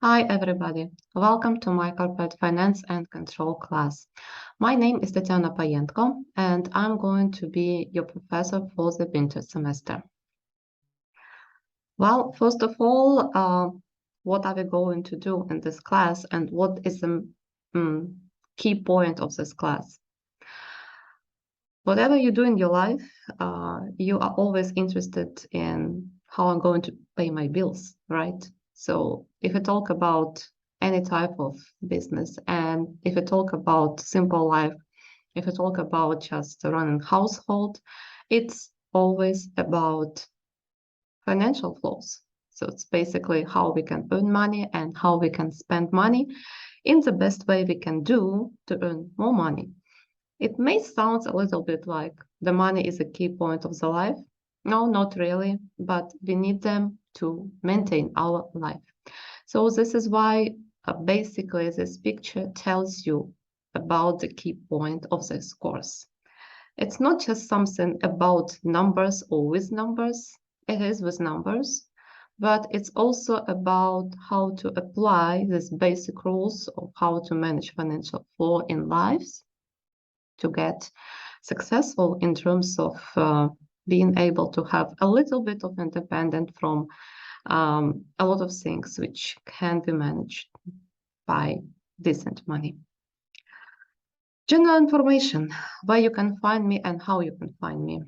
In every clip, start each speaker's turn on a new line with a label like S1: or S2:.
S1: Hi everybody, welcome to my corporate finance and control class. My name is Tatiana Payenko and I'm going to be your professor for the winter semester. Well, first of all, what are we going to do in this class and what is the key point of this class? Whatever you do in your life, you are always interested in how I'm going to pay my bills, right? So if you talk about any type of business, and if you talk about simple life, if you talk about just running household, it's always about financial flows. So it's basically how we can earn money and how we can spend money in the best way we can do to earn more money. It may sound a little bit like the money is a key point of the life. No, not really, but we need them to maintain our life. So this is why basically this picture tells you about the key point of this course. It's not just something about numbers or with numbers. It is with numbers, but it's also about how to apply these basic rules of how to manage financial flow in lives to get successful in terms of being able to have a little bit of independent from a lot of things which can be managed by decent money. General information, where you can find me and how you can find me.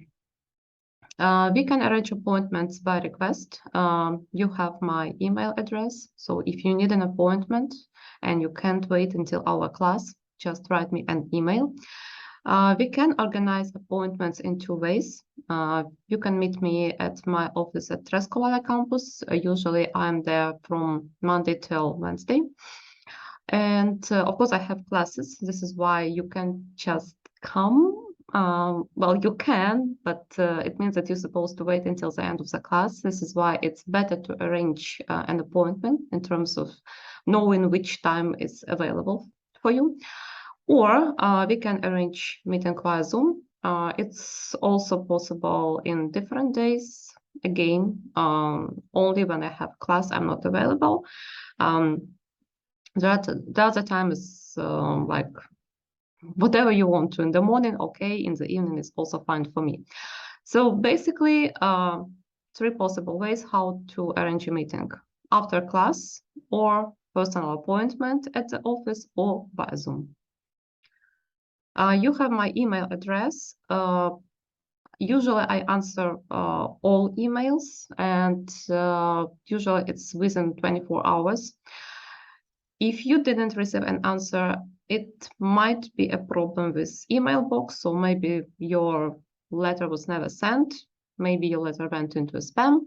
S1: We can arrange appointments by request. You have my email address. So if you need an appointment and you can't wait until our class, just write me an email. We can organize appointments in two ways. You can meet me at my office at Treskova campus. Usually I'm there from Monday till Wednesday. And of course I have classes. This is why you can just come. Well, you can, but it means that you're supposed to wait until the end of the class. This is why it's better to arrange an appointment in terms of knowing which time is available for you. Or we can arrange meeting via Zoom. It's also possible in different days. Again, only when I have class, I'm not available. The other time is like whatever you want to in the morning, okay, in the evening is also fine for me. So basically, three possible ways how to arrange a meeting: after class, or personal appointment at the office, or via Zoom. You have my email address. Usually I answer all emails, and usually it's within 24 hours. If you didn't receive an answer, it might be a problem with email box, so maybe your letter was never sent, maybe your letter went into a spam.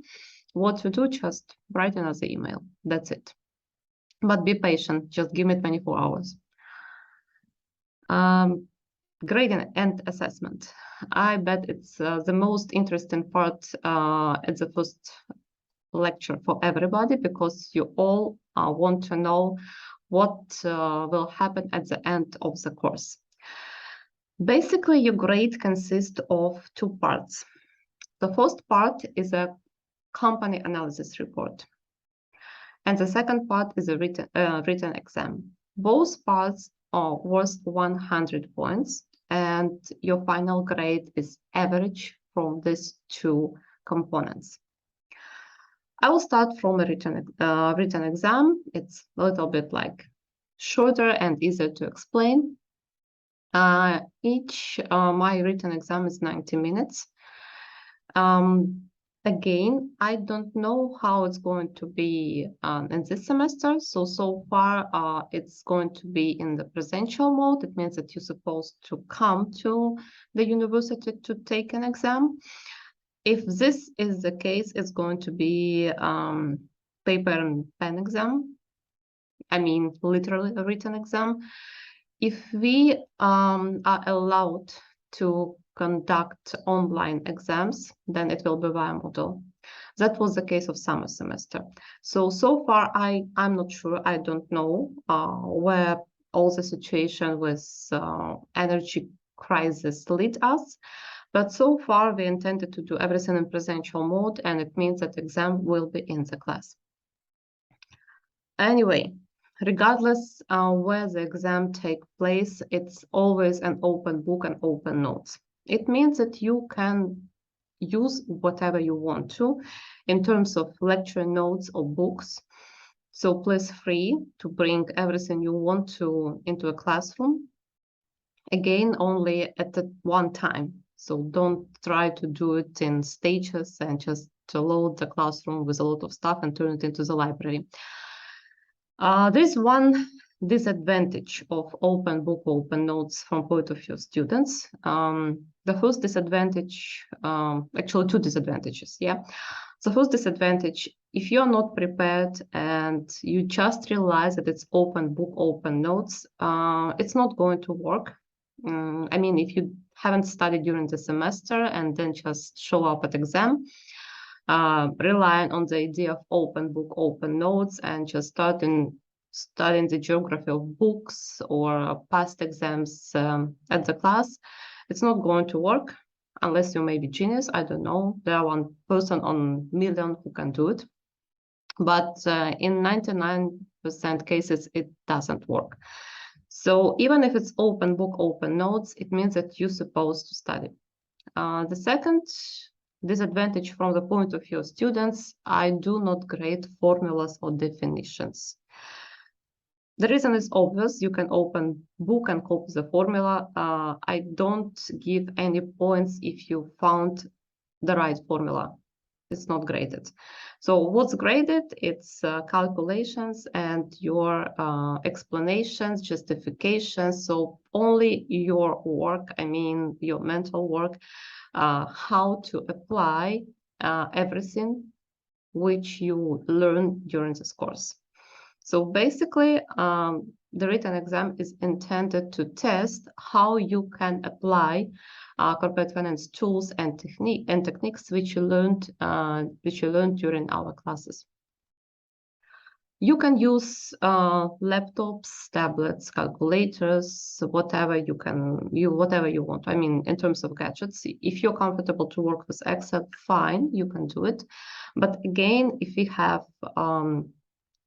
S1: What to do, just write another email, that's it. But be patient, just give me 24 hours. Grading and assessment. I bet it's the most interesting part at the first lecture for everybody, because you all want to know what will happen at the end of the course. Basically, your grade consists of two parts. The first part is a company analysis report, and the second part is a written exam. Both parts are worth 100 points, and your final grade is average from these two components. I will start from a written exam. It's a little bit like shorter and easier to explain. My written exam is 90 minutes. Again, I don't know how it's going to be in this semester. So far, it's going to be in the presential mode. It means that you're supposed to come to the university to take an exam. If this is the case, it's going to be paper and pen exam. I mean, literally a written exam. If we are allowed to conduct online exams, then it will be via Moodle. That was the case of summer semester. So far, I'm not sure. I don't know where all the situation with energy crisis lead us. But so far, we intended to do everything in presential mode, and it means that exam will be in the class. Anyway, regardless where the exam takes place, it's always an open book and open notes. It means that you can use whatever you want to in terms of lecture notes or books. So please free to bring everything you want to into a classroom. Again, only at the one time. So don't try to do it in stages and just to load the classroom with a lot of stuff and turn it into the library. There's one disadvantage of open book, open notes from point of view of students. The first disadvantage, actually two disadvantages, yeah. The first disadvantage, if you're not prepared and you just realize that it's open book, open notes, it's not going to work. I mean, if you haven't studied during the semester and then just show up at exam, relying on the idea of open book, open notes, and just studying the geography of books or past exams at the class, it's not going to work unless you may be genius. I don't know. There are one person on million who can do it. But in 99% cases, it doesn't work. So even if it's open book, open notes, it means that you're supposed to study. The second disadvantage from the point of view of students, I do not grade formulas or definitions. The reason is obvious. You can open book and copy the formula. I don't give any points if you found the right formula. It's not graded. So what's graded? It's calculations and your explanations, justifications. So only your work, I mean your mental work, how to apply everything which you learn during this course. So basically, the written exam is intended to test how you can apply corporate finance tools and techniques which you learned during our classes. You can use laptops, tablets, calculators, whatever you want. I mean, in terms of gadgets, if you're comfortable to work with Excel, fine, you can do it. But again, if we have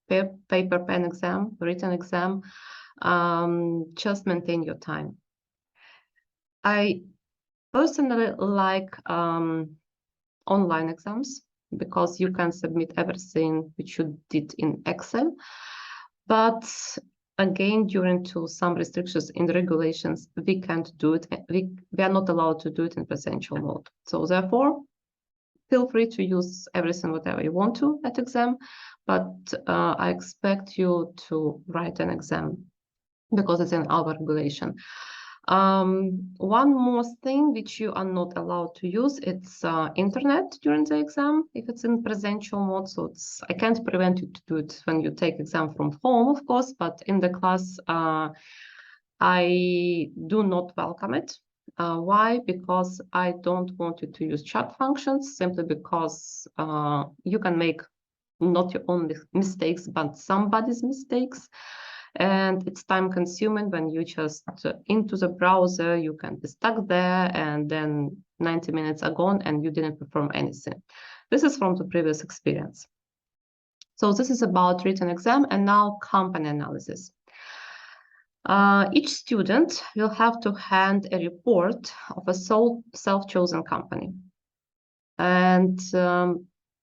S1: paper, pen exam, written exam, just maintain your time. I personally like online exams because you can submit everything which you did in Excel. But again, due to some restrictions in the regulations, we can't do it. We are not allowed to do it in presential mode. So therefore, feel free to use everything, whatever you want to at exam, but I expect you to write an exam because it's in our regulation. One more thing which you are not allowed to use, it's internet during the exam if it's in presential mode. So I can't prevent you to do it when you take exam from home, of course, but in the class, I do not welcome it. Why? Because I don't want you to use chat functions, simply because you can make not your own mistakes, but somebody's mistakes. And it's time consuming when you just into the browser, you can be stuck there and then 90 minutes are gone and you didn't perform anything. This is from the previous experience. So this is about written exam, and now company analysis. Each student will have to hand a report of a self-chosen company. And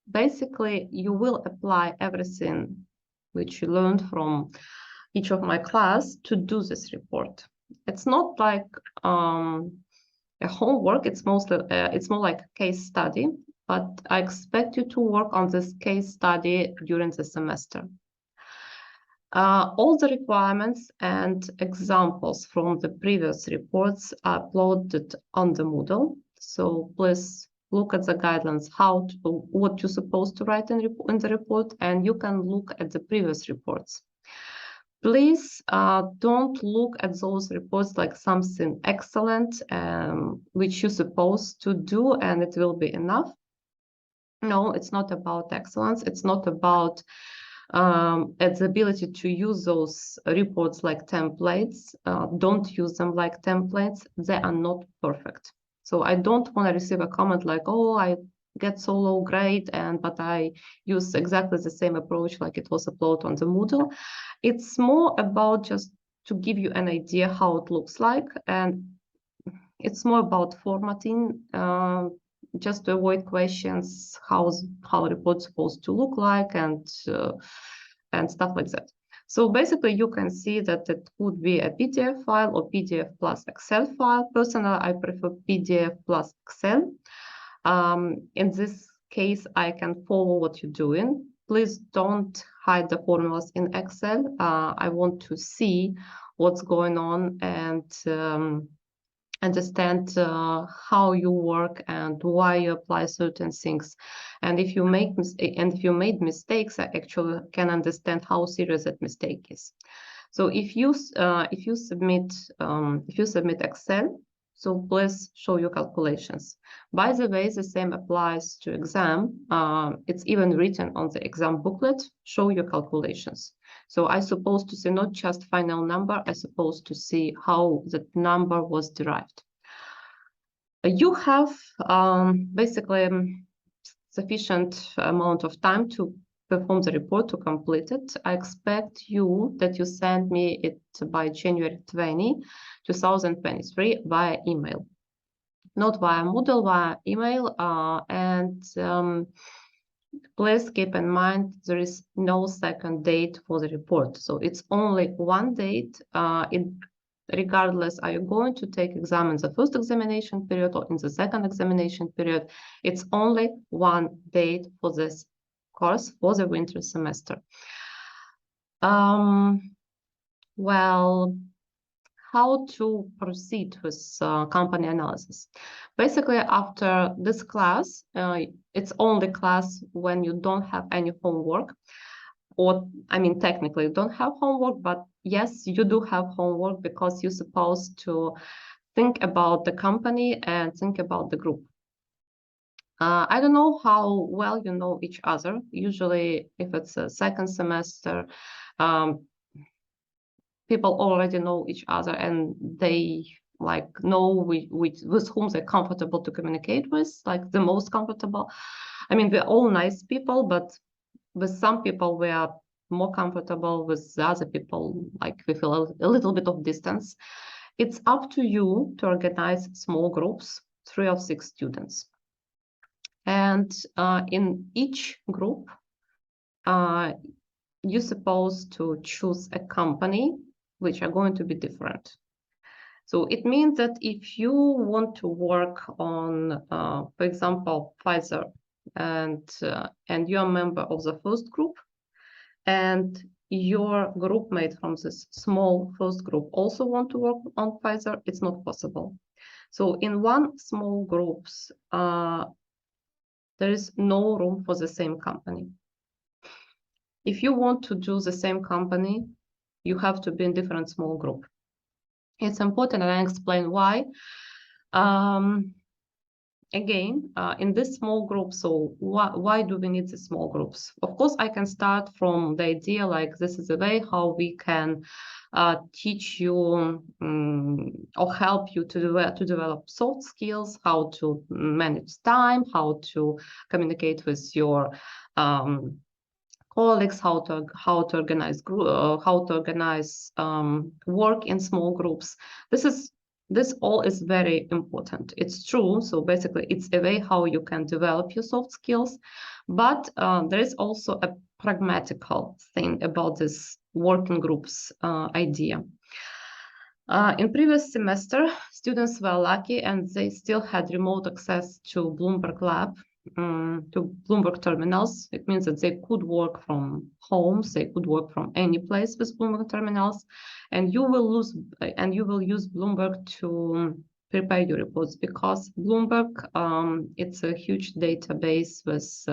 S1: basically, you will apply everything which you learned from each of my class to do this report. It's not like a homework. It's more like a case study, but I expect you to work on this case study during the semester. All the requirements and examples from the previous reports are uploaded on the Moodle. So please look at the guidelines, what you're supposed to write in the report, and you can look at the previous reports. Please don't look at those reports like something excellent, which you're supposed to do, and it will be enough. No, it's not about excellence. It's not about its ability to use those reports like templates. Don't use them like templates. They are not perfect. So I don't want to receive a comment like, oh, I get so low grade, but I use exactly the same approach like it was uploaded on the Moodle. It's more about just to give you an idea how it looks like, and it's more about formatting, just to avoid questions, how a report supposed to look like, and stuff like that. So basically, you can see that it would be a PDF file or PDF plus Excel file. Personally, I prefer PDF plus Excel. In this case, I can follow what you're doing. Please don't hide the formulas in Excel. I want to see what's going on and understand how you work and why you apply certain things. And if you made mistakes, I actually can understand how serious that mistake is. So if you submit Excel, so please show your calculations. By the way, the same applies to exam. It's even written on the exam booklet, show your calculations. So I'm supposed to see not just final number, I'm supposed to see how that number was derived. You have basically sufficient amount of time to perform the report, to complete it. I expect that you send me it by January 20, 2023 via email. Not via Moodle, via email. Please keep in mind there is no second date for the report. So it's only one date. Regardless, are you going to take exam in the first examination period or in the second examination period? It's only one date for this course for the winter semester. Well, how to proceed with company analysis? Basically, after this class, it's only class when you don't have any homework. Or, I mean, technically you don't have homework, but yes, you do have homework because you're supposed to think about the company and think about the group. I don't know how well you know each other. Usually, if it's a second semester, people already know each other and they like know with whom they're comfortable to communicate with, like the most comfortable. I mean, we're all nice people, but with some people we are more comfortable, with the other people like we feel a little bit of distance. It's up to you to organize small groups, 3 or 6 students. And in each group, you're supposed to choose a company which are going to be different. So it means that if you want to work on, for example, Pfizer, and you're a member of the first group, and your group mate from this small first group also want to work on Pfizer, it's not possible. So in one small groups, there is no room for the same company. If you want to do the same company, you have to be in different small group. It's important, and I explain why. Again, in this small group, so why do we need the small groups? Of course, I can start from the idea like this is a way how we can teach you or help you to develop soft skills, how to manage time, how to communicate with your colleagues, how to organize work in small groups. This all is very important. It's true. So basically, it's a way how you can develop your soft skills, but there is also a pragmatical thing about this working groups idea. In previous semester, students were lucky and they still had remote access to Bloomberg Lab, to Bloomberg terminals. It means that they could work from homes, they could work from any place with Bloomberg terminals, and you will use Bloomberg to prepare your reports, because Bloomberg, it's a huge database with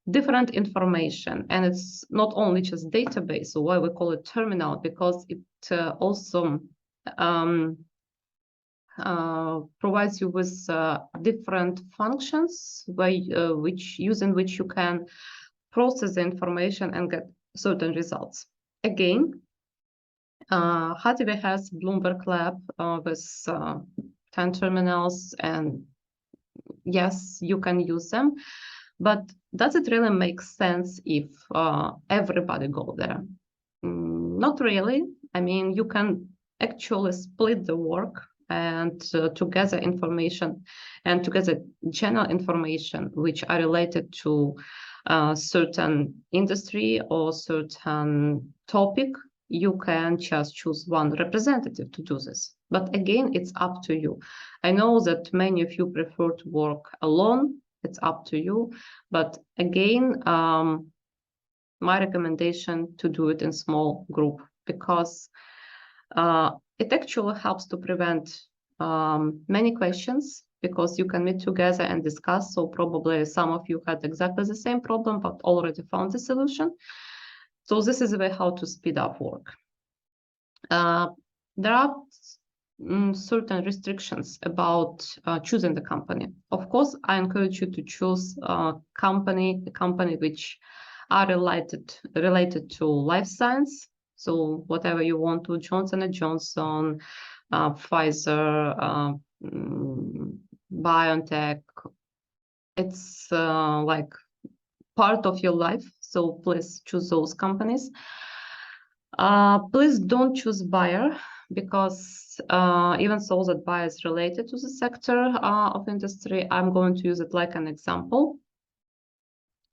S1: different information, and it's not only just database, so why we call it terminal, because it also provides you with different functions using which you can process the information and get certain results. Again, HDB has Bloomberg Lab with 10 terminals, and yes, you can use them, but does it really make sense if everybody go there? Not really. I mean, you can actually split the work and to gather information and to gather general information which are related to certain industry or certain topic. You can just choose one representative to do this. But again, it's up to you. I know that many of you prefer to work alone. It's up to you. But again, my recommendation to do it in small group, because it actually helps to prevent many questions, because you can meet together and discuss. So probably some of you had exactly the same problem, but already found the solution. So this is a way how to speed up work. There are certain restrictions about choosing the company. Of course, I encourage you to choose a company which are related to life science. So whatever you want to, Johnson & Johnson, Pfizer, BioNTech, it's like part of your life. So please choose those companies. Please don't choose Bayer, because even though that Bayer is related to the sector of industry, I'm going to use it like an example.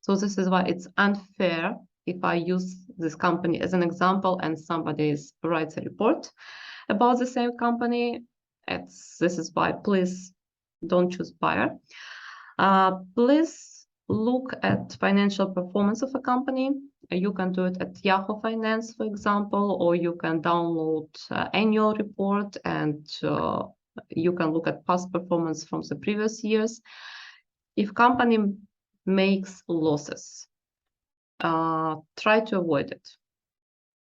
S1: So this is why it's unfair if I use this company as an example and somebody writes a report about the same company. This is why please don't choose Bayer. Please look at financial performance of a company. You can do it at Yahoo Finance, for example, or you can download annual report and you can look at past performance from the previous years. If company makes losses, try to avoid it.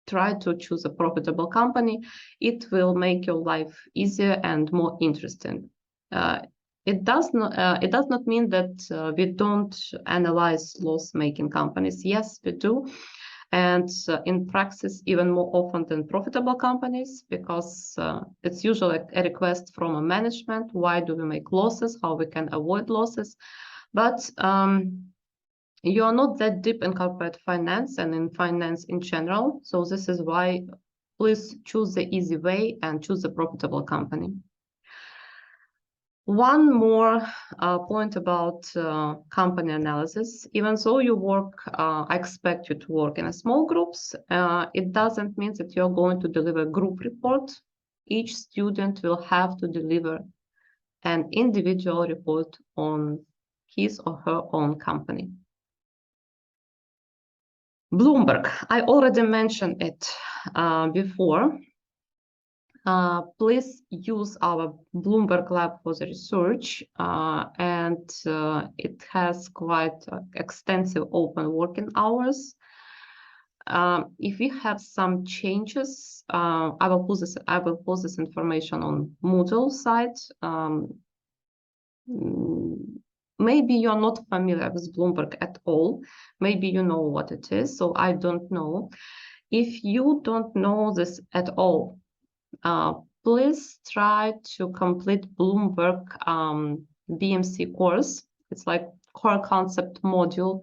S1: Try to choose a profitable company. It will make your life easier and more interesting. It does not mean that we don't analyze loss-making companies. Yes, we do. And in practice, even more often than profitable companies, because it's usually a request from a management. Why do we make losses? How we can avoid losses? But you are not that deep in corporate finance and in finance in general. So this is why please choose the easy way and choose a profitable company. One more point about company analysis. Even though you work, I expect you to work in small groups, it doesn't mean that you're going to deliver a group report. Each student will have to deliver an individual report on his or her own company. Bloomberg, I already mentioned it before. Please use our Bloomberg Lab for the research, and it has quite extensive open working hours. If we have some changes, I will post this information on Moodle site. Maybe you're not familiar with Bloomberg at all. Maybe you know what it is, so I don't know. If you don't know this at all, please try to complete Bloomberg BMC course. It's like core concept module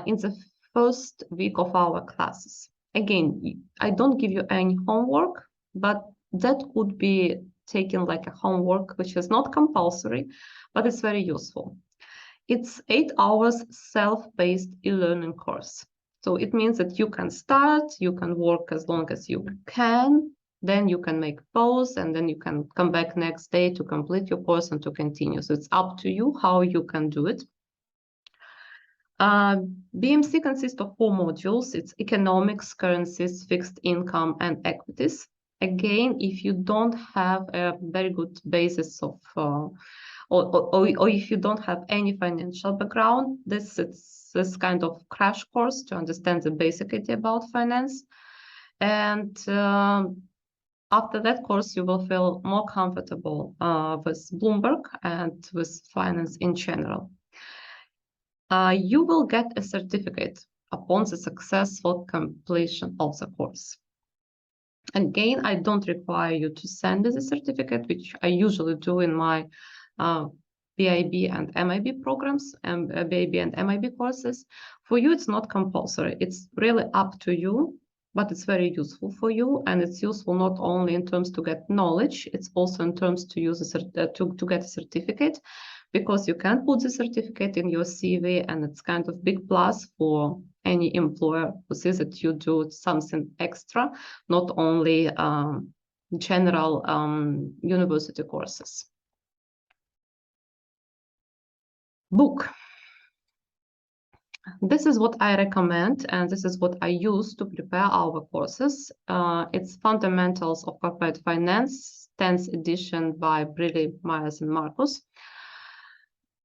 S1: in the first week of our classes. Again, I don't give you any homework, but that could be taken like a homework, which is not compulsory, but it's very useful. It's 8 hours self-paced e-learning course. So it means that you can start, you can work as long as you can, then you can make pause, and then you can come back next day to complete your course and to continue. So it's up to you how you can do it. BMC consists of 4 modules. It's economics, currencies, fixed income, and equities. Again, if you don't have a very good basis of, or if you don't have any financial background, this is this kind of crash course to understand the basic idea about finance. And after that course, you will feel more comfortable with Bloomberg and with finance in general. You will get a certificate upon the successful completion of the course. Again, I don't require you to send the certificate, which I usually do in my BIB and MIB programs and BIB and MIB courses. For you, it's not compulsory. It's really up to you, but it's very useful for you, and it's useful not only in terms to get knowledge, it's also in terms to use to get a certificate, because you can put the certificate in your CV, and it's kind of big plus for any employer who sees that you do something extra, not only general university courses. Book. This is what I recommend, and this is what I use to prepare our courses. It's Fundamentals of Corporate Finance, 10th edition by Briley, Myers, and Marcus.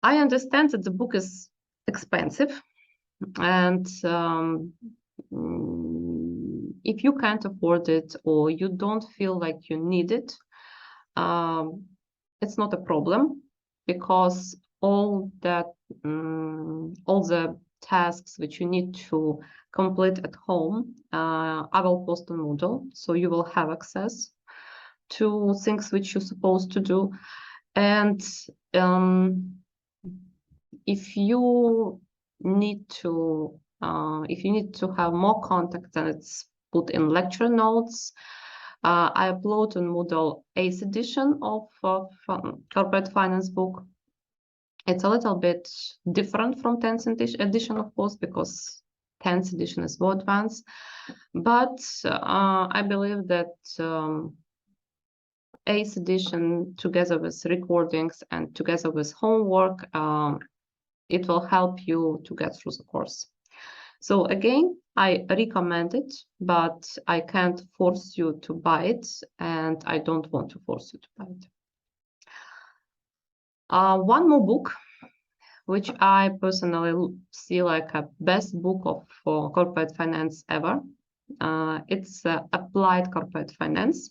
S1: I understand that the book is expensive, and if you can't afford it or you don't feel like you need it, it's not a problem, because all the tasks which you need to complete at home, I will post on Moodle, so you will have access to things which you're supposed to do. And if you need to have more contact, then it's put in lecture notes. I upload on Moodle 8th edition of Corporate Finance book. It's a little bit different from 10th edition, of course, because 10th edition is more advanced. But I believe that 8th edition, together with recordings and together with homework, it will help you to get through the course. So again, I recommend it, but I can't force you to buy it, and I don't want to force you to buy it. One more book, which I personally see like a best book of corporate finance ever. It's Applied Corporate Finance.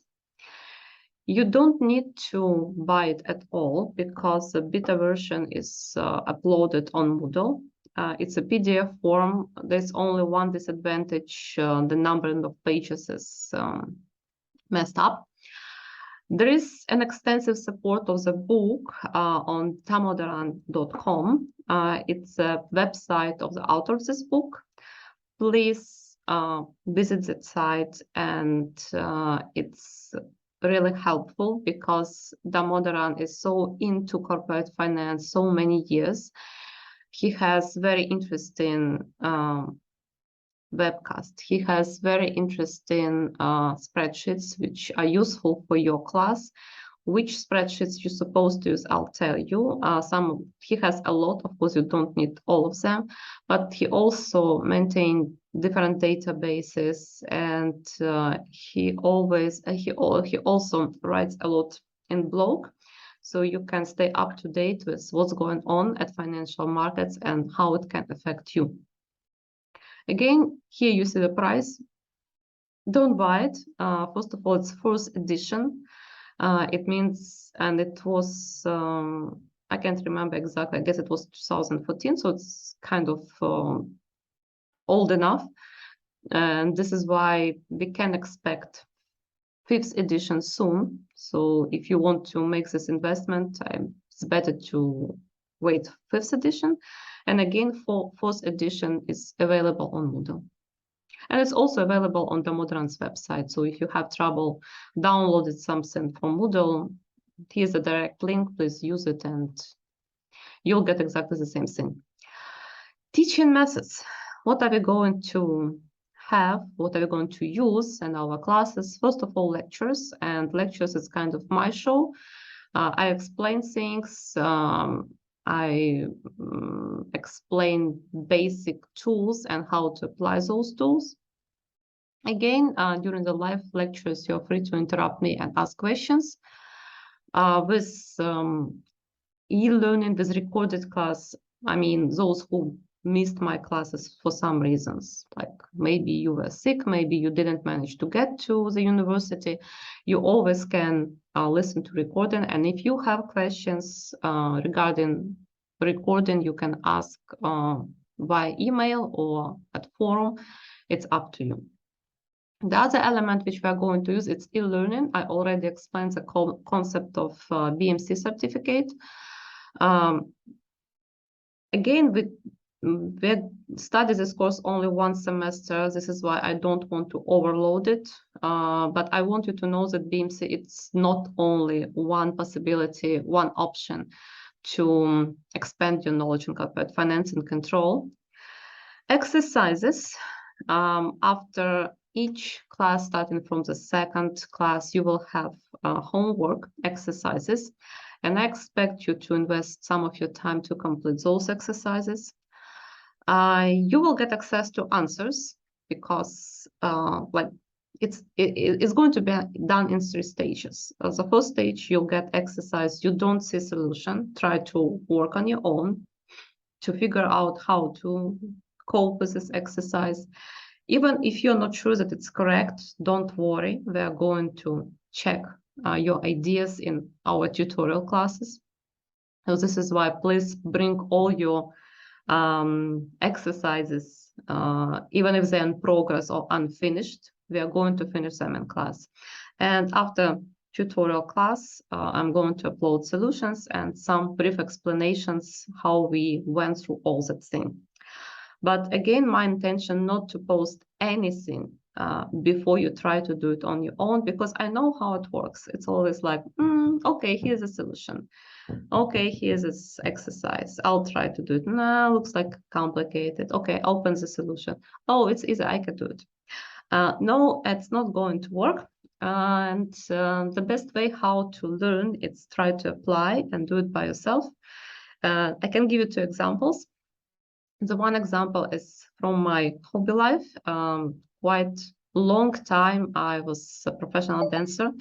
S1: You don't need to buy it at all, because the beta version is uploaded on Moodle. It's a PDF form. There's only one disadvantage: the numbering of pages is messed up. There is an extensive support of the book on damodaran.com. It's a website of the author of this book. Please visit that site, and it's really helpful, because Damodaran is so into corporate finance so many years. He has very interesting webcast. He has very interesting spreadsheets which are useful for your class. Which spreadsheets you're supposed to use, I'll tell you. He has a lot, of course you don't need all of them, but he also maintains different databases, and he also writes a lot in blog, so you can stay up to date with what's going on at financial markets and how it can affect you. Again, here you see the price. Don't buy it. First of all, it's 4th edition. It means, and it was, I can't remember exactly, I guess it was 2014, so it's kind of old enough. And this is why we can expect 5th edition soon. So if you want to make this investment, it's better to wait 5th edition. And again, 4th edition is available on Moodle. And it's also available on Damodaran's website. So if you have trouble downloading something from Moodle, here's a direct link. Please use it, and you'll get exactly the same thing. Teaching methods. What are we going to have? What are we going to use in our classes? First of all, lectures. And lectures is kind of my show. I explain things. I explain basic tools and how to apply those tools. Again, during the live lectures, you're free to interrupt me and ask questions. With e-learning, with recorded class, I mean, those who missed my classes for some reasons, like maybe you were sick, maybe you didn't manage to get to the university, you always can listen to recording. And if you have questions regarding recording, you can ask via email or at forum. It's up to you. The other element which we are going to use, it's e-learning. I already explained the concept of BMC certificate. Again, we studied this course only one semester. This is why I don't want to overload it. But I want you to know that BMC, it's not only one possibility, one option to expand your knowledge in corporate finance and control. Exercises. After each class, starting from the second class, you will have homework exercises. And I expect you to invest some of your time to complete those exercises. You will get access to answers because it's going to be done in 3 stages. The first stage, you'll get exercise. You don't see solution. Try to work on your own to figure out how to cope with this exercise. Even if you're not sure that it's correct, don't worry. We are going to check your ideas in our tutorial classes. So this is why please bring all your exercises, even if they're in progress or unfinished. We are going to finish them in class. And after tutorial class, I'm going to upload solutions and some brief explanations how we went through all that thing. But again, my intention not to post anything before you try to do it on your own, because I know how it works. It's always like, okay, here's a solution. Okay, here's this exercise. I'll try to do it. No, looks like complicated. Okay, open the solution. Oh, it's easy. I can do it. No, it's not going to work. And the best way how to learn is try to apply and do it by yourself. I can give you 2 examples. The one example is from my hobby life. Quite long time I was a professional dancer,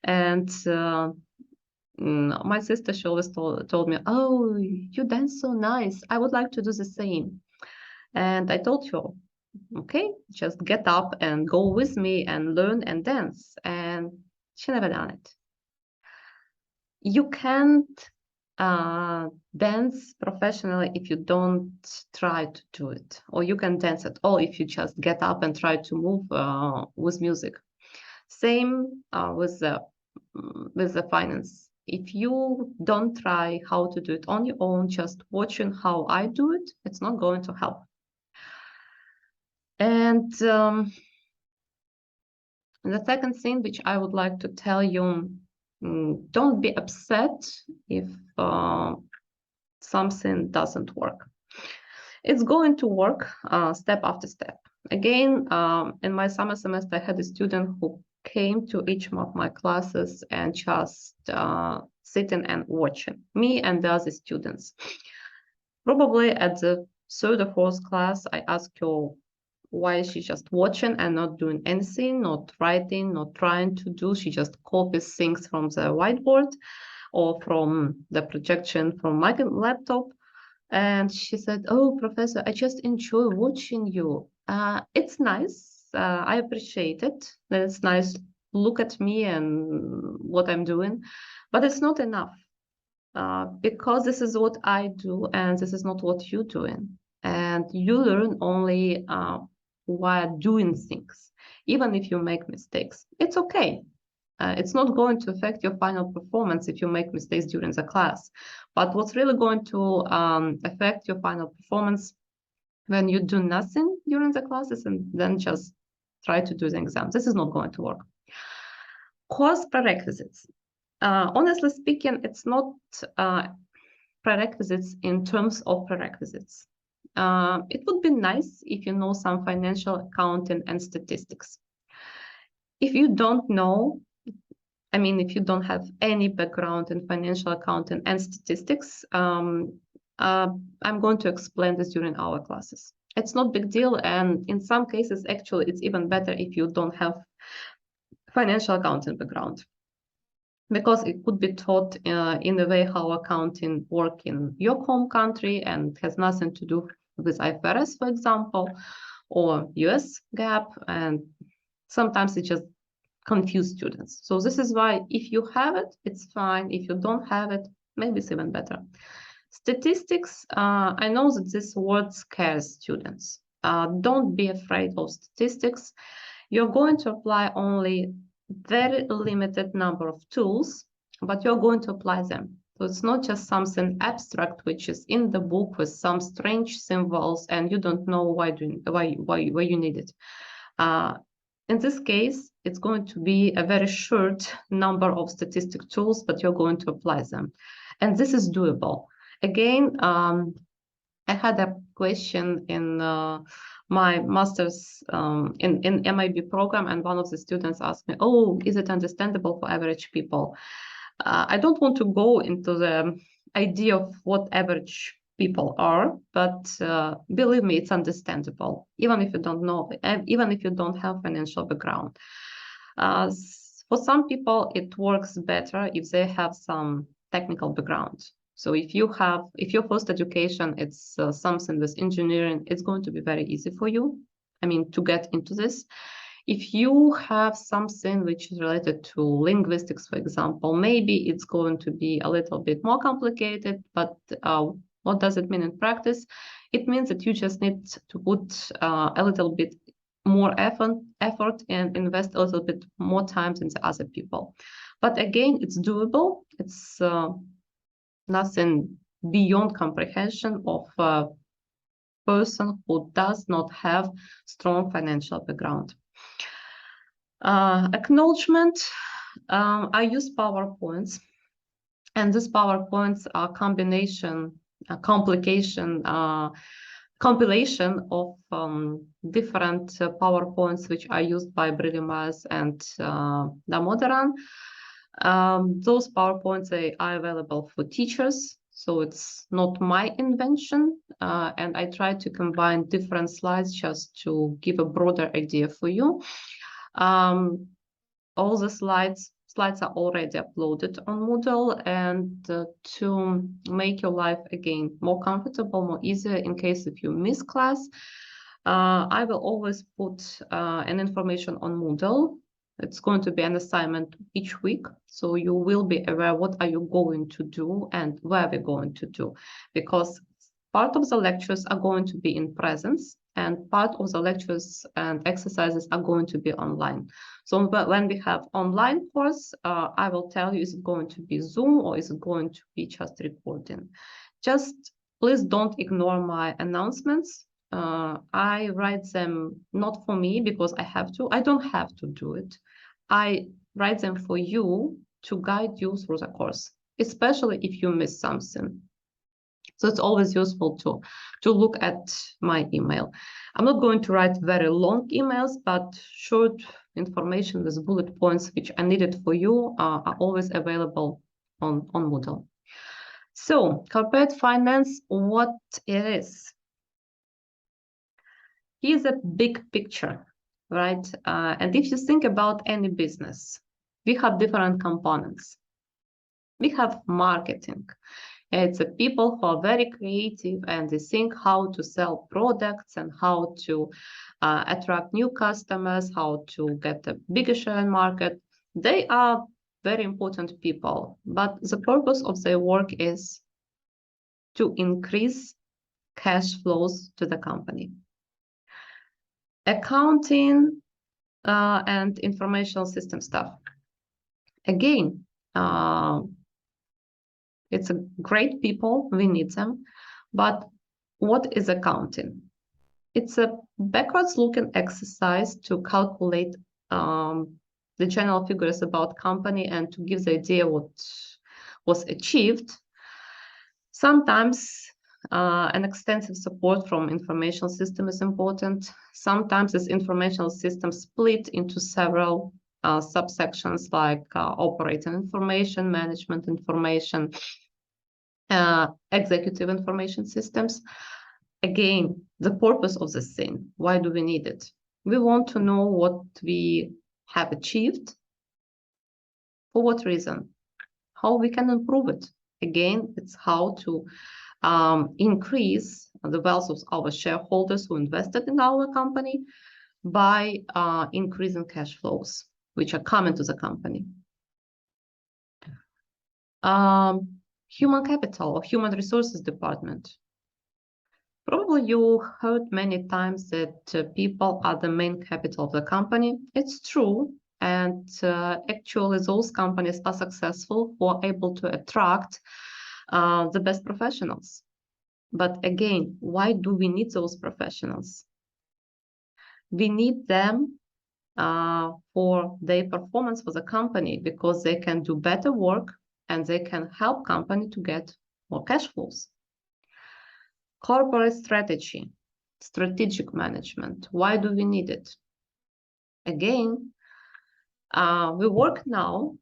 S1: and my sister, she always told me, oh, you dance so nice. I would like to do the same. And I told her, okay, just get up and go with me and learn and dance. And she never done it. You can't dance professionally if you don't try to do it, or you can dance at all if you just get up and try to move with music. Same with the finance. If you don't try how to do it on your own, just watching how I do it, it's not going to help. And the second thing which I would like to tell you, don't be upset if something doesn't work. It's going to work step after step. Again, in my summer semester, I had a student who came to each of my classes and just sitting and watching me and the other students. Probably at the 3rd or 4th class, I asked her why she's just watching and not doing anything, not writing, not trying to do. She just copies things from the whiteboard or from the projection from my laptop. And she said, oh, Professor, I just enjoy watching you. It's nice. I appreciate it. It's nice. Look at me and what I'm doing. But it's not enough because this is what I do and this is not what you're doing. And you learn only while doing things. Even if you make mistakes, it's okay. It's not going to affect your final performance if you make mistakes during the class. But what's really going to affect your final performance when you do nothing during the classes and then just try to do the exams. This is not going to work. Course prerequisites. Honestly speaking, it's not prerequisites in terms of prerequisites. It would be nice if you know some financial accounting and statistics. If you don't know, I mean, if you don't have any background in financial accounting and statistics, I'm going to explain this during our classes. It's not a big deal. And in some cases, actually, it's even better if you don't have financial accounting background, because it could be taught in the way how accounting work in your home country and has nothing to do with IFRS, for example, or US GAAP. And sometimes it just confuse students. So this is why if you have it, it's fine. If you don't have it, maybe it's even better. Statistics, I know that this word scares students. Don't be afraid of statistics. You're going to apply only very limited number of tools, but you're going to apply them. So it's not just something abstract, which is in the book with some strange symbols, and you don't know why you need it. In this case, it's going to be a very short number of statistic tools, but you're going to apply them. And this is doable. Again, I had a question in my master's in MIB program, and one of the students asked me, oh, is it understandable for average people? I don't want to go into the idea of what average people are, but believe me, it's understandable, even if you don't know, even if you don't have financial background. For some people, it works better if they have some technical background. So if your first education, it's something with engineering, it's going to be very easy for you. I mean, to get into this. If you have something which is related to linguistics, for example, maybe it's going to be a little bit more complicated, but what does it mean in practice? It means that you just need to put a little bit more effort and invest a little bit more time than the other people. But again, it's doable. It's nothing beyond comprehension of a person who does not have strong financial background. Acknowledgement, I use PowerPoints, and these PowerPoints are compilation of different PowerPoints which are used by Brady Myers and Damodaran. Those PowerPoints are available for teachers, so it's not my invention, and I try to combine different slides just to give a broader idea for you. All the slides are already uploaded on Moodle, and to make your life again more comfortable, more easier in case if you miss class, I will always put an information on Moodle. It's going to be an assignment each week, so you will be aware what are you going to do and where we're going to do, because part of the lectures are going to be in presence, and part of the lectures and exercises are going to be online. So when we have online course, I will tell you, is it going to be Zoom or is it going to be just recording? Just please don't ignore my announcements. I write them not for me because I have to. I don't have to do it. I write them for you to guide you through the course, especially if you miss something. So it's always useful to look at my email. I'm not going to write very long emails, but short information with bullet points which are needed for you are always available on Moodle. So corporate finance, what it is. Here's a big picture, right? And if you think about any business, we have different components. We have marketing. It's people who are very creative and they think how to sell products and how to attract new customers, how to get a bigger share in market. They are very important people, but the purpose of their work is to increase cash flows to the company. Accounting and information system stuff. Again, it's a great people, we need them, but what is accounting? It's a backwards looking exercise to calculate the general figures about company and to give the idea what was achieved. Sometimes an extensive support from information system is important. Sometimes this information system split into several subsections like operating information, management information, executive information systems. Again, the purpose of this thing, why do we need it? We want to know what we have achieved, for what reason, how we can improve it. Again, it's how to increase the wealth of our shareholders who invested in our company by increasing cash flows, which are coming to the company. Human capital or human resources department. Probably you heard many times that people are the main capital of the company. It's true. And actually those companies are successful who are able to attract the best professionals. But again, why do we need those professionals? We need them for their performance for the company, because they can do better work and they can help company to get more cash flows. Corporate strategy, strategic management. Why do we need it? Again, we work now,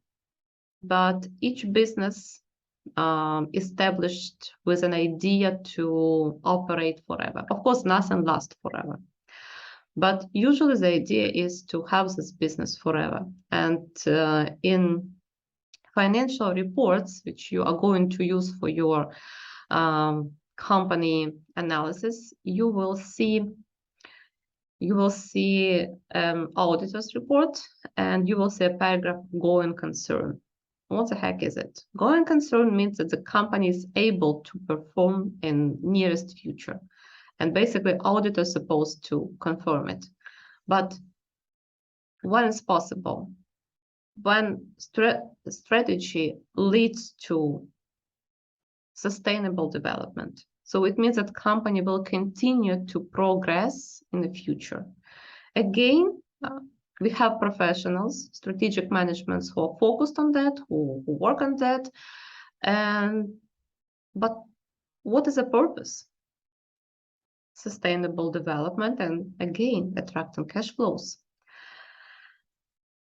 S1: but each business established with an idea to operate forever. Of course, nothing lasts forever. But usually the idea is to have this business forever. And in financial reports, which you are going to use for your company analysis, you will see auditor's report, and you will see a paragraph going concern. What the heck is it? Going concern means that the company is able to perform in nearest future. And basically, auditor is supposed to confirm it. But when it's possible, when strategy leads to sustainable development. So it means that company will continue to progress in the future. Again, we have professionals, strategic managements who are focused on that, who work on that. But what is the purpose? Sustainable development and, again, attracting cash flows.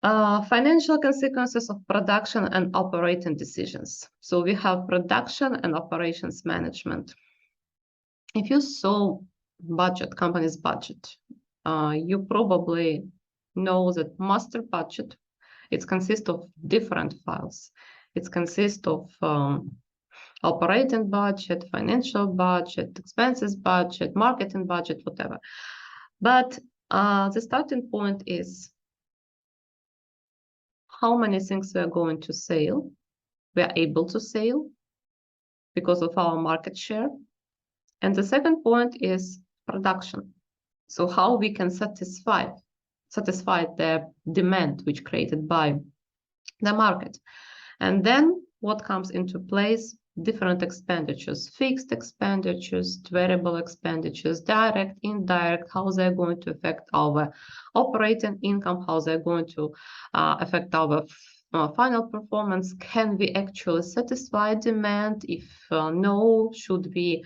S1: Financial consequences of production and operating decisions. So we have production and operations management. If you saw company's budget, you probably know that master budget, it consists of different files. It consists of operating budget, financial budget, expenses budget, marketing budget, whatever. But the starting point is how many things we are going to sell, we are able to sell because of our market share. And the second point is production. So how we can satisfy the demand which created by the market. And then what comes into place? Different expenditures, fixed expenditures, variable expenditures, direct, indirect, how they're going to affect our operating income, how they're going to affect our final performance. Can we actually satisfy demand? If no, should we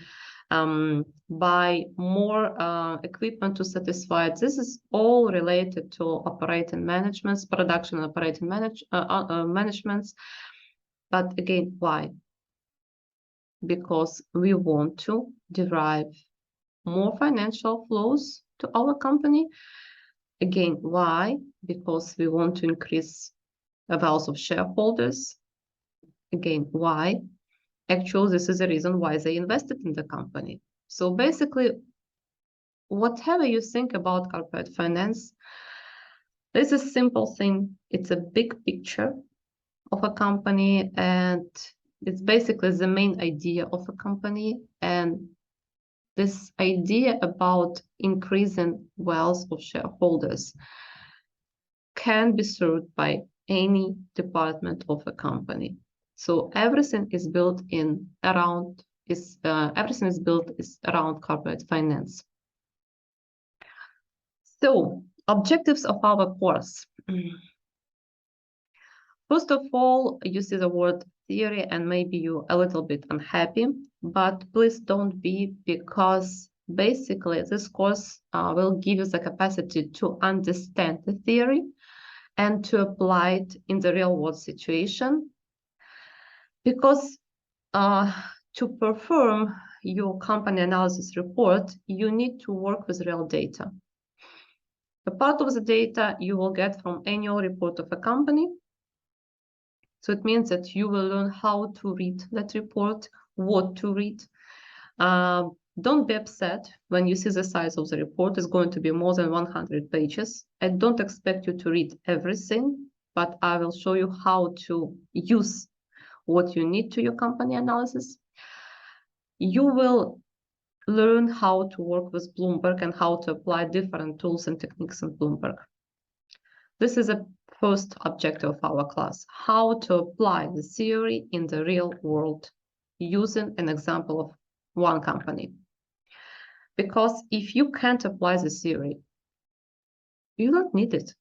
S1: buy more equipment to satisfy it? This is all related to operating managements, production and operating managements. But again, why? Because we want to derive more financial flows to our company. Again, why? Because we want to increase the wealth of shareholders. Again, why? Actually, this is the reason why they invested in the company. So basically, whatever you think about corporate finance, this is a simple thing. It's a big picture of a company, and it's basically the main idea of a company. And this idea about increasing wealth of shareholders can be served by any department of a company. So everything is built around corporate finance. So objectives of our course. First of all, you see the word theory and maybe you're a little bit unhappy, but please don't be, because basically this course will give you the capacity to understand the theory and to apply it in the real world situation. Because to perform your company analysis report, you need to work with real data. A part of the data you will get from annual report of a company. So it means that you will learn how to read that report, what to read. Don't be upset when you see the size of the report is going to be more than 100 pages. I don't expect you to read everything, but I will show you how to use what you need to your company analysis. You will learn how to work with Bloomberg and how to apply different tools and techniques in Bloomberg. This is a first objective of our class, how to apply the theory in the real world using an example of one company. Because if you can't apply the theory, you don't need it.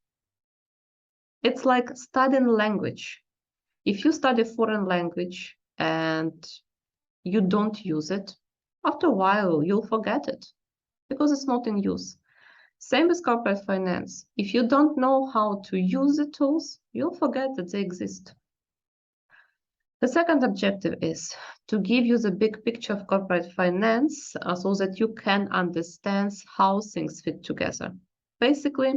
S1: It's like studying language. If you study foreign language and you don't use it, after a while you'll forget it because it's not in use. Same with corporate finance. If you don't know how to use the tools, you'll forget that they exist. The second objective is to give you the big picture of corporate finance so that you can understand how things fit together. Basically,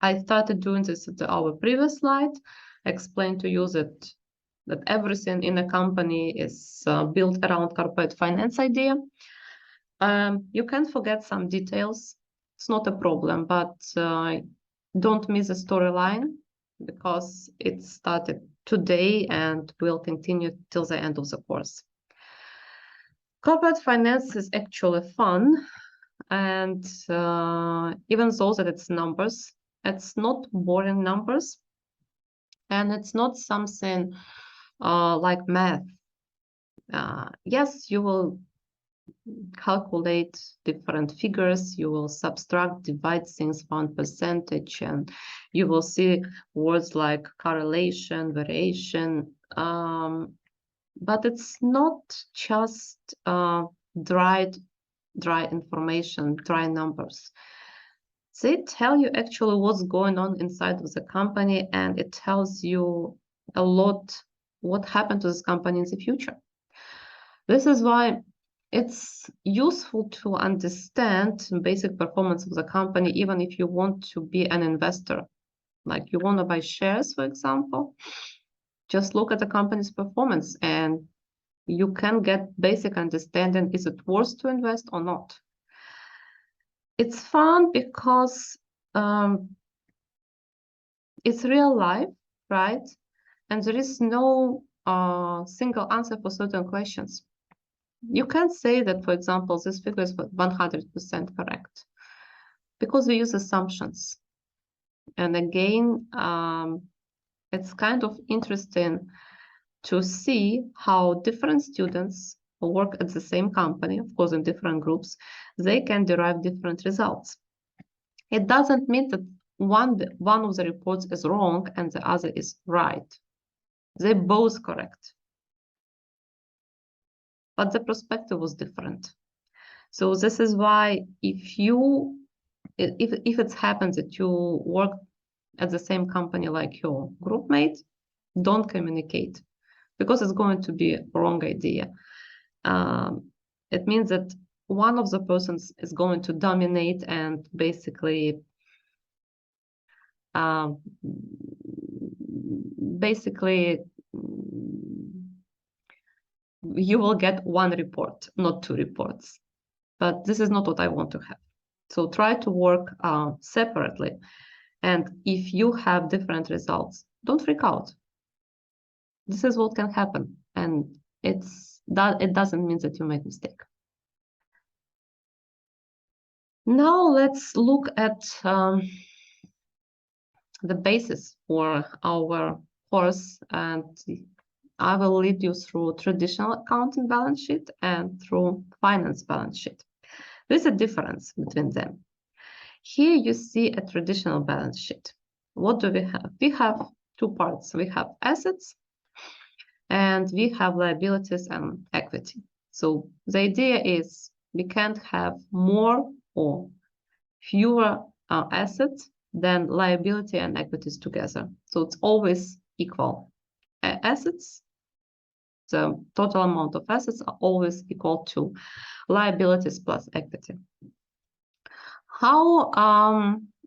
S1: I started doing this at our previous slide. I explained to you that everything in a company is built around corporate finance idea. You can forget some details. It's not a problem, but don't miss the storyline because it started today and will continue till the end of the course. Corporate finance is actually fun, and even though that it's numbers, it's not boring numbers, and it's not something like math. Yes, you will calculate different figures, you will subtract, divide things one percentage, and you will see words like correlation, variation, but it's not just dry information, dry numbers. They tell you actually what's going on inside of the company, and it tells you a lot what happened to this company in the future. This is why it's useful to understand basic performance of the company, even if you want to be an investor. Like you want to buy shares, for example, just look at the company's performance and you can get basic understanding, is it worth to invest or not? It's fun because it's real life, right? And there is no single answer for certain questions. You can't say that, for example, this figure is 100% correct because we use assumptions. And again, it's kind of interesting to see how different students who work at the same company, of course, in different groups, they can derive different results. It doesn't mean that one of the reports is wrong and the other is right. They're both correct. But the perspective was different. So this is why if it happens that you work at the same company like your group mate, don't communicate because it's going to be a wrong idea. It means that one of the persons is going to dominate and basically you will get one report, not two reports. But this is not what I want to have. So try to work separately. And if you have different results, don't freak out. This is what can happen. And it doesn't mean that you made a mistake. Now let's look at the basis for our course, and I will lead you through traditional accounting balance sheet and through finance balance sheet. There's a difference between them. Here you see a traditional balance sheet. What do we have? We have two parts. We have assets and we have liabilities and equity. So the idea is we can't have more or fewer assets than liability and equities together. So it's always equal. Assets, the total amount of assets are always equal to liabilities plus equity. How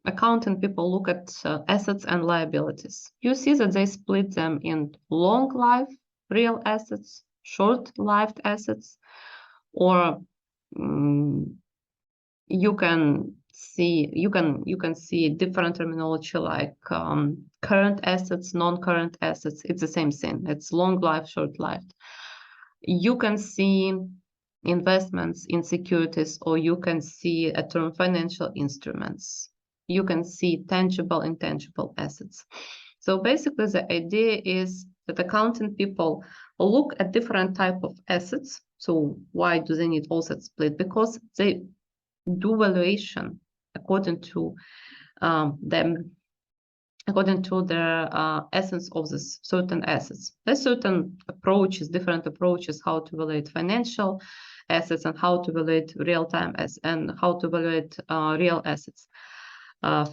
S1: accounting people look at assets and liabilities? You see that they split them in long life real assets, short-lived assets, or you can see different terminology like current assets, non-current assets. It's the same thing. It's long life, short lived. You can see investments in securities, or you can see a term financial instruments. You can see tangible, intangible assets. So basically the idea is that accounting people look at different type of assets. So why do they need asset split? Because they do valuation according to according to the essence of this certain assets. There's certain approaches, different approaches, how to evaluate financial assets and how to evaluate real-time assets and how to evaluate real assets,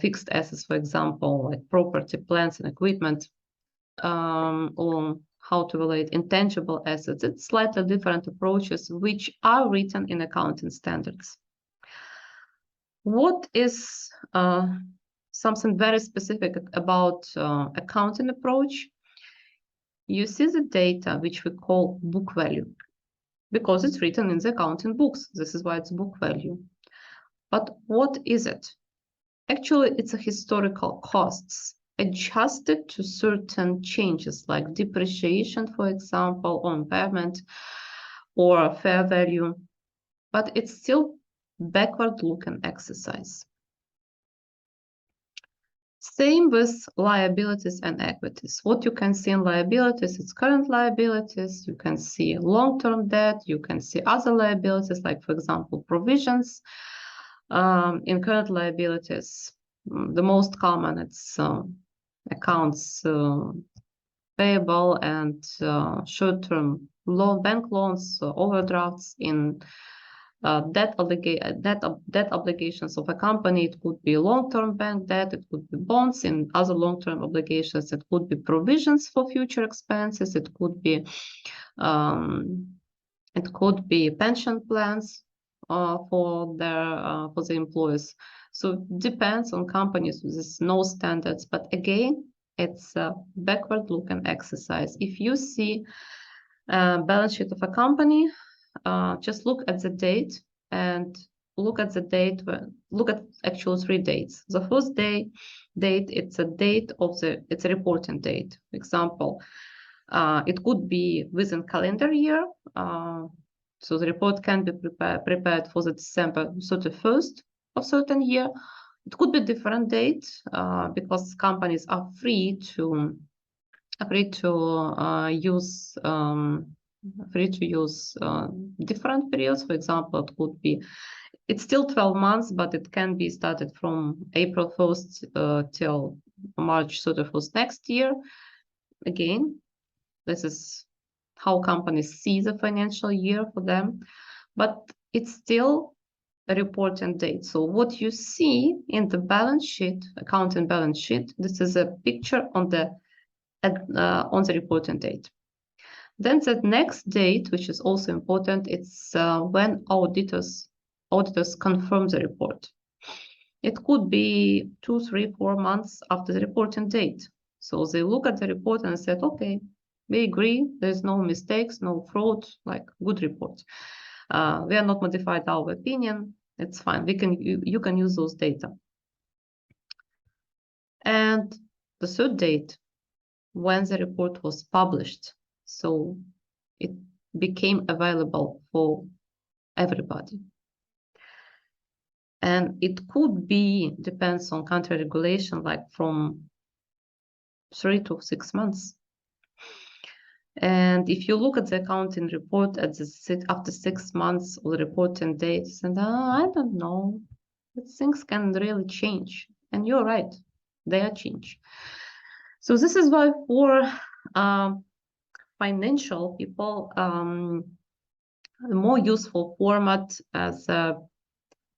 S1: fixed assets, for example, like property, plants, and equipment, or how to evaluate intangible assets. It's slightly different approaches which are written in accounting standards. What is something very specific about accounting approach? You see the data which we call book value, because it's written in the accounting books. This is why it's book value. But what is it? Actually, it's a historical costs adjusted to certain changes like depreciation, for example, or impairment or fair value, but it's still backward-looking exercise. Same with liabilities and equities. What you can see in liabilities, it's current liabilities. You can see long-term debt. You can see other liabilities, like, for example, provisions. In current liabilities, the most common, it's accounts payable and short-term bank loans, overdrafts. In debt obligations of a company, it could be long-term bank debt, it could be bonds. In other long-term obligations, it could be provisions for future expenses, it could be pension plans for the employees. So it depends on companies. There's no standards, but again, it's a backward-looking exercise. If you see a balance sheet of a company, just look at the date and look at actual 3 dates. The first date, it's a date of it's a reporting date. For example, it could be within calendar year. So the report can be prepared for the December 31st of certain year. It could be different date because companies are free to use different periods. For example, it could be, it's still 12 months, but it can be started from April 1st till March 31st next year. Again, this is how companies see the financial year for them, but it's still a reporting date. So what you see in the balance sheet, accounting balance sheet, this is a picture on the reporting date. Then the next date, which is also important, it's when auditors confirm the report. It could be 2, 3, 4 months after the reporting date. So they look at the report and said, okay, we agree, there's no mistakes, no fraud, like good report. We are not modified our opinion, it's fine. You can use those data. And the third date, when the report was published, so it became available for everybody. And it could be, depends on country regulation, like from 3 to 6 months. And if you look at the accounting report after 6 months of the reporting date, and I don't know, things can really change. And you're right, they are changed. So this is why for financial people, the more useful format as a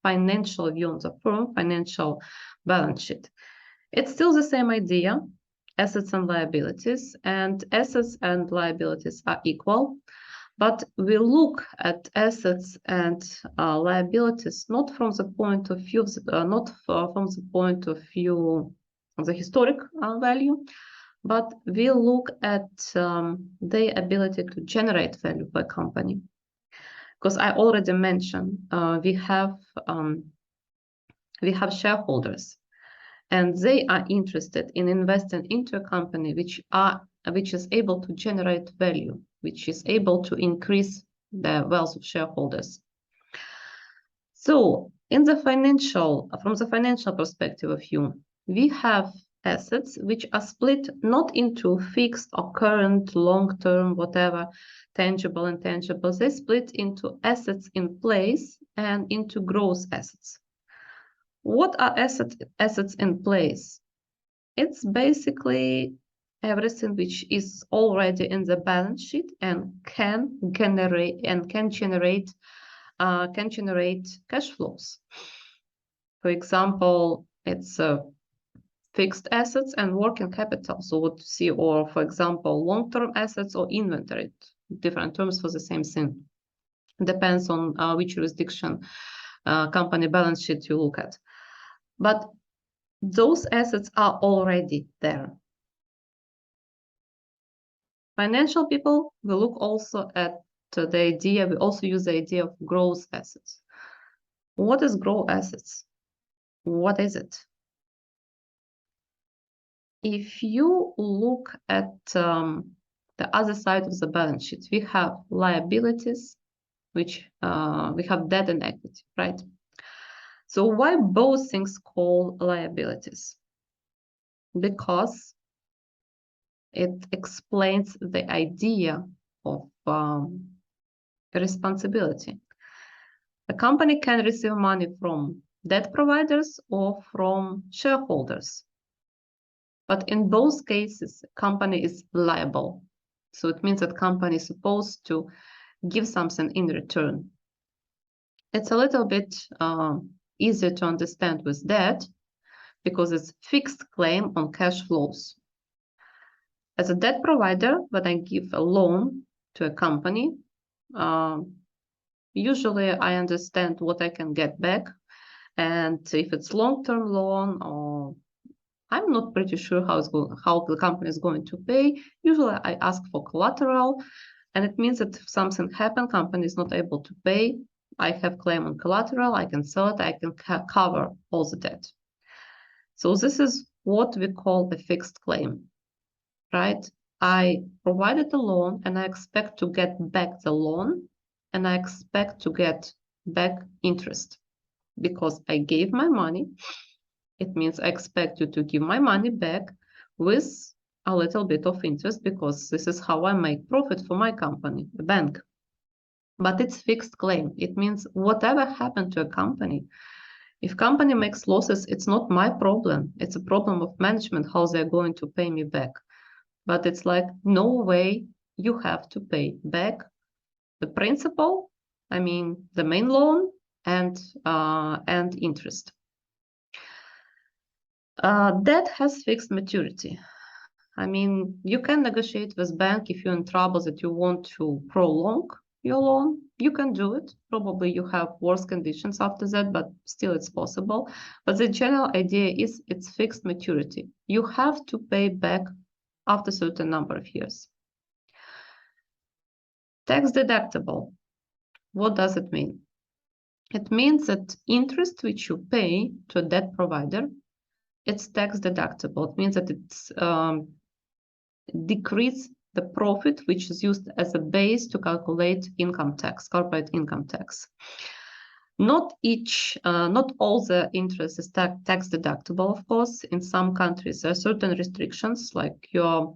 S1: financial view on the firm, financial balance sheet. It's still the same idea, assets and liabilities, and assets and liabilities are equal, but we look at assets and liabilities not from the point of view of the historic value, but we look at their ability to generate value for a company. Because I already mentioned we have shareholders, and they are interested in investing into a company which is able to generate value, which is able to increase the wealth of shareholders. So from the financial perspective of view, we have assets which are split not into fixed or current, long-term, whatever, tangible, intangible. They split into assets in place and into growth assets. What are assets in place? It's basically everything which is already in the balance sheet and can generate cash flows. For example, it's fixed assets and working capital. So what you see, or for example, long-term assets or inventory, different terms for the same thing. Depends on which jurisdiction company balance sheet you look at. But those assets are already there. Financial people will look also at the idea, we also use the idea of growth assets. What is growth assets? What is it? If you look at the other side of the balance sheet, we have liabilities, which we have debt and equity, right? So why both things called liabilities? Because it explains the idea of responsibility. A company can receive money from debt providers or from shareholders. But in both cases, the company is liable. So it means that company is supposed to give something in return. It's a little bit easier to understand with debt because it's fixed claim on cash flows. As a debt provider, when I give a loan to a company, usually I understand what I can get back. And if it's long-term loan, or I'm not pretty sure how the company is going to pay, usually I ask for collateral. And it means that if something happens, company is not able to pay, I have claim on collateral, I can sell it, I can cover all the debt. So this is what we call a fixed claim, right? I provided the loan and I expect to get back the loan and I expect to get back interest because I gave my money. It means I expect you to give my money back with a little bit of interest because this is how I make profit for my company, the bank. But it's fixed claim. It means whatever happened to a company, if company makes losses, it's not my problem. It's a problem of management, how they're going to pay me back. But it's like, no way you have to pay back the principal, I mean, the main loan and interest. Debt has fixed maturity. I mean, you can negotiate with bank if you're in trouble that you want to prolong your loan. You can do it. Probably you have worse conditions after that, but still it's possible. But the general idea is it's fixed maturity. You have to pay back after a certain number of years. Tax deductible. What does it mean? It means that interest which you pay to a debt provider, it's tax deductible. It means that it's decrease the profit which is used as a base to calculate income tax, corporate income tax. Not all the interest is tax deductible, of course. In some countries, there are certain restrictions, like you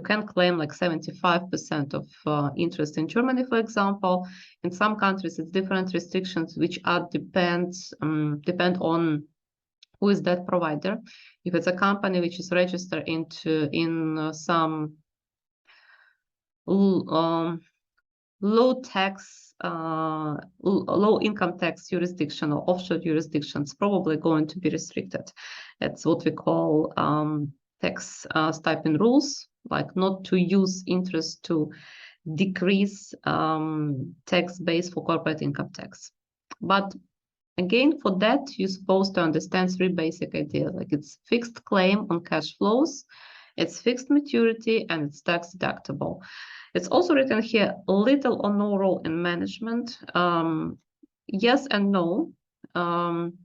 S1: can claim like 75% of interest in Germany, for example. In some countries, it's different restrictions which depend on who is that provider. If it's a company which is registered in some low income tax jurisdiction or offshore jurisdictions, probably going to be restricted. That's what we call tax stipend rules, like not to use interest to decrease tax base for corporate income tax. But again, for that, you're supposed to understand three basic ideas, like it's fixed claim on cash flows, it's fixed maturity, and it's tax deductible. It's also written here, little or no role in management. Yes and no.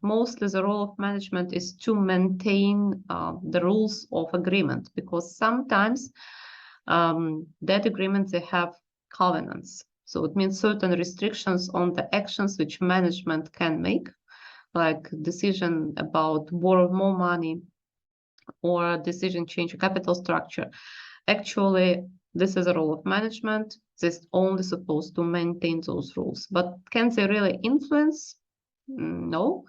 S1: Mostly the role of management is to maintain the rules of agreement, because sometimes that agreements, they have covenants. So it means certain restrictions on the actions which management can make. like decision about borrow more money or decision change capital structure. Actually, this is a role of management. They're only supposed to maintain those rules. But can they really influence? No.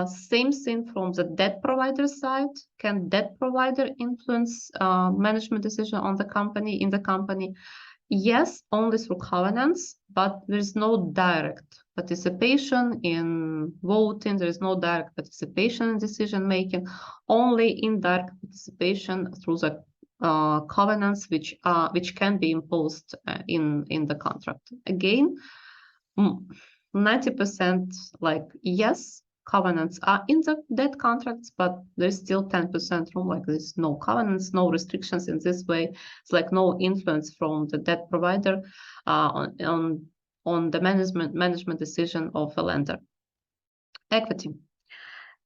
S1: Same thing from the debt provider side. Can debt provider influence management decision on the company, in the company? Yes, only through covenants, but there is no direct participation in voting. There is no direct participation in decision making. Only indirect participation through the covenants, which can be imposed in the contract. Again, 90% like yes, covenants are in the debt contracts, but there's still 10% room, like there's no covenants, no restrictions in this way. It's like no influence from the debt provider on the management decision of a lender. Equity.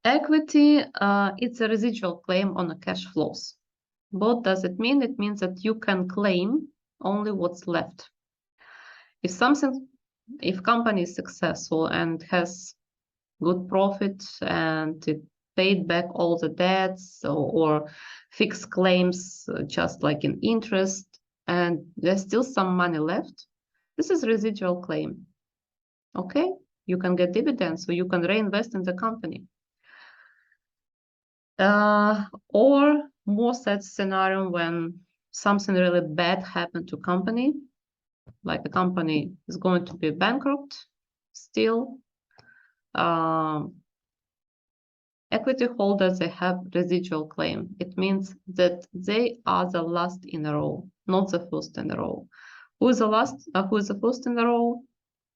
S1: Equity, it's a residual claim on the cash flows. What does it mean? It means that you can claim only what's left. If company is successful and has good profit and it paid back all the debts or fixed claims just like in interest, and there's still some money left, this is residual claim. Okay, you can get dividends, so you can reinvest in the company. Or more sad scenario when something really bad happened to company, like the company is going to be bankrupt still. Equity holders, they have residual claim. It means that they are the last in a row, not the first in a row. Who is the last? Who is the first in a row?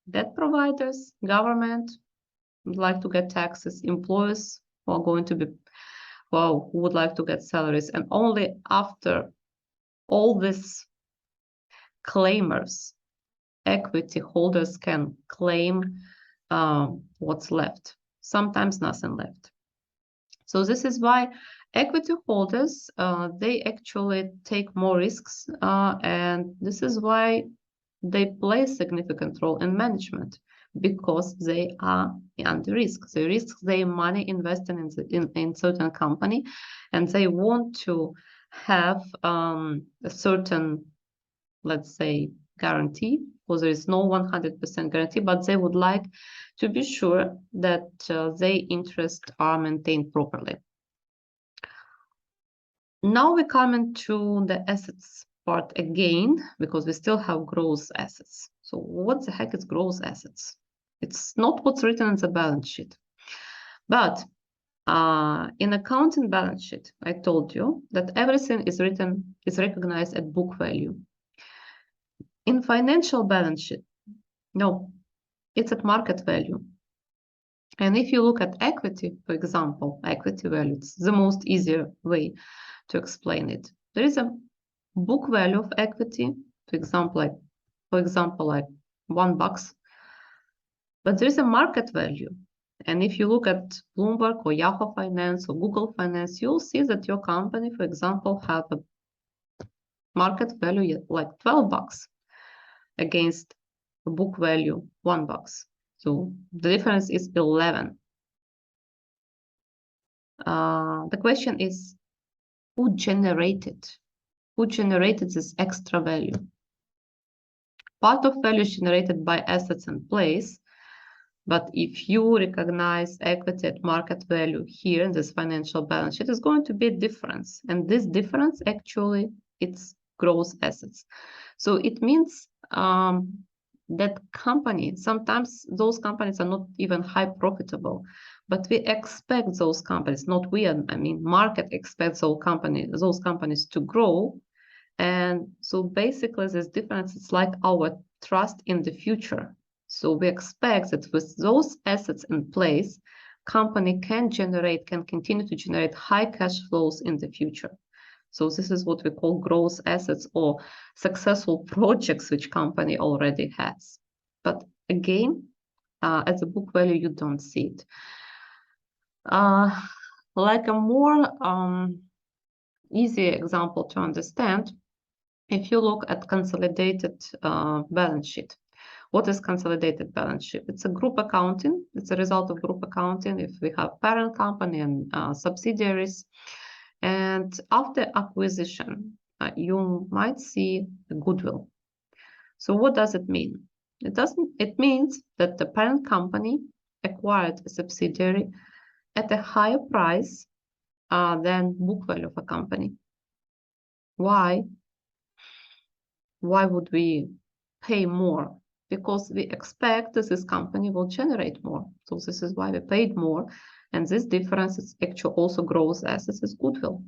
S1: Debt providers, government would like to get taxes, employers who are going to be, who would like to get salaries, and only after all these claimers, equity holders can claim what's left. Sometimes nothing left. So this is why equity holders, they actually take more risks, and this is why they play a significant role in management, because they are under risk. They risk their money investing in certain company, and they want to have a certain, let's say, guarantee, because there is no 100% guarantee, but they would like to be sure that their interests are maintained properly. Now we come into the assets part again, because we still have gross assets. So what the heck is gross assets? It's not what's written in the balance sheet. But in accounting balance sheet, I told you that everything is recognized at book value. In financial balance sheet, no, it's at market value. And if you look at equity, for example, equity value, it's the most easier way to explain it. There is a book value of equity, for example, like $1, but there is a market value. And if you look at Bloomberg or Yahoo Finance or Google Finance, you'll see that your company, for example, have a market value like $12 against a book value $1. So the difference is 11. The question is, who generated this extra value? Part of value is generated by assets in place, but if you recognize equity at market value here in this financial balance sheet, it's going to be a difference. And this difference, actually, it's gross assets. So it means that sometimes those companies are not even high profitable, but we expect those companies, not we, I mean, market expects those companies to grow. And so basically this difference is like our trust in the future. So we expect that with those assets in place, company can continue to generate high cash flows in the future. So this is what we call gross assets, or successful projects which company already has. But again, as a book value, you don't see it. Like a more easy example to understand, if you look at consolidated balance sheet, What is consolidated balance sheet? It's a group accounting. It's a result of group accounting if we have parent company and subsidiaries. And after acquisition, you might see a goodwill. So what does it mean? It means that the parent company acquired a subsidiary at a higher price than book value of a company. Why? Why would we pay more? Because we expect that this company will generate more. So this is why we paid more. And this difference is actually also gross assets as goodwill.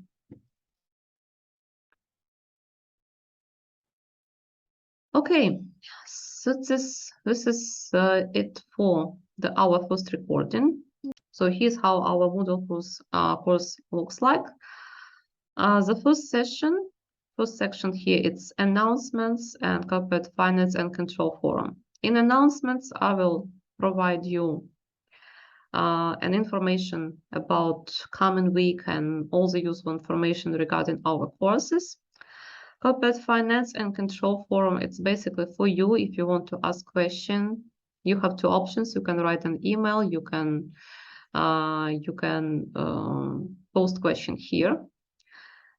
S1: Okay, so this is it for our first recording. So here's how our Moodle course looks like. The first section here, it's announcements and corporate finance and control forum. In announcements, I will provide you an information about coming week and all the useful information regarding our courses. Corporate finance and control forum, it's basically for you if you want to ask question. You have two options. You can write an email. You can post question here.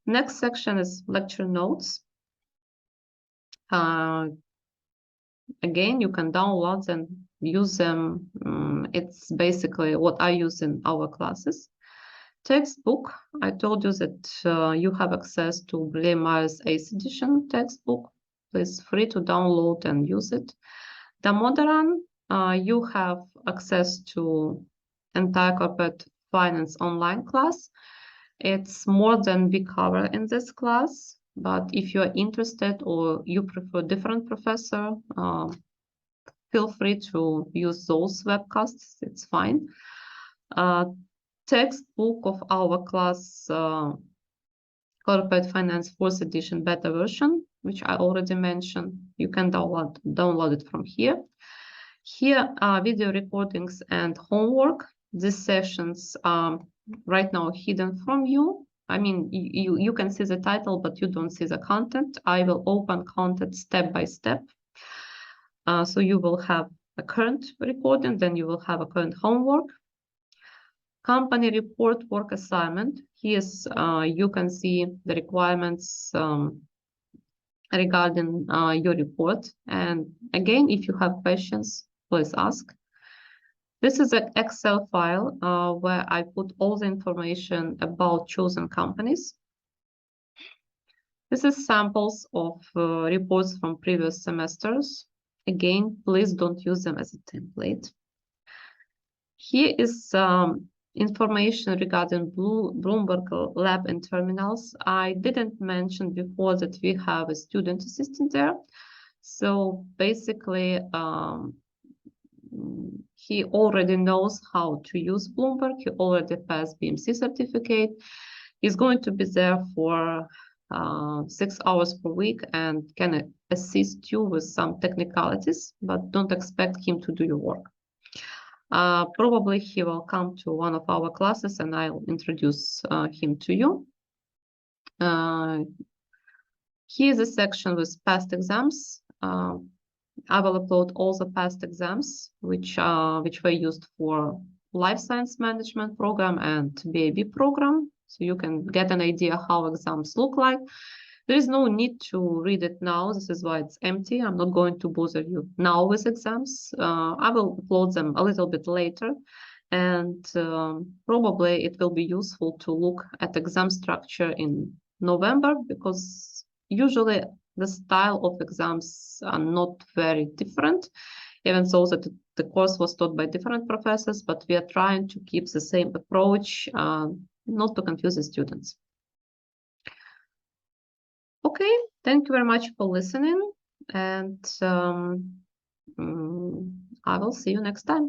S1: Next section is lecture notes. Again, you can download and use them. It's basically what I use in our classes. Textbook, I told you that you have access to Bleymeyer's 8th edition textbook. It's free to download and use it. Damodaran, you have access to entire corporate finance online class. It's more than we cover in this class, but if you're interested or you prefer different professor, feel free to use those webcasts, it's fine. Textbook of our class, Corporate Finance 4th edition beta version, which I already mentioned. You can download it from here. Here are video recordings and homework. These sessions are right now hidden from you. I mean, you can see the title, but you don't see the content. I will open content step by step. So you will have a current recording, then you will have a current homework. Company report work assignment. Here's you can see the requirements regarding your report. And again, if you have questions, please ask. This is an Excel file where I put all the information about chosen companies. This is samples of reports from previous semesters. Again, please don't use them as a template. Here is information regarding Bloomberg Lab and terminals. I didn't mention before that we have a student assistant there. So basically, he already knows how to use Bloomberg. He already passed BMC certificate. He's going to be there for 6 hours per week and can assist you with some technicalities, but don't expect him to do your work. Probably he will come to one of our classes and I'll introduce him to you. Here's a section with past exams. I will upload all the past exams which were used for Life Science Management program and BAB program. So you can get an idea how exams look like. There is no need to read it now. This is why it's empty. I'm not going to bother you now with exams. I will upload them a little bit later. And probably it will be useful to look at exam structure in November, because usually the style of exams are not very different, even so that the course was taught by different professors, but we are trying to keep the same approach, not to confuse the students. Okay, thank you very much for listening, and I will see you next time.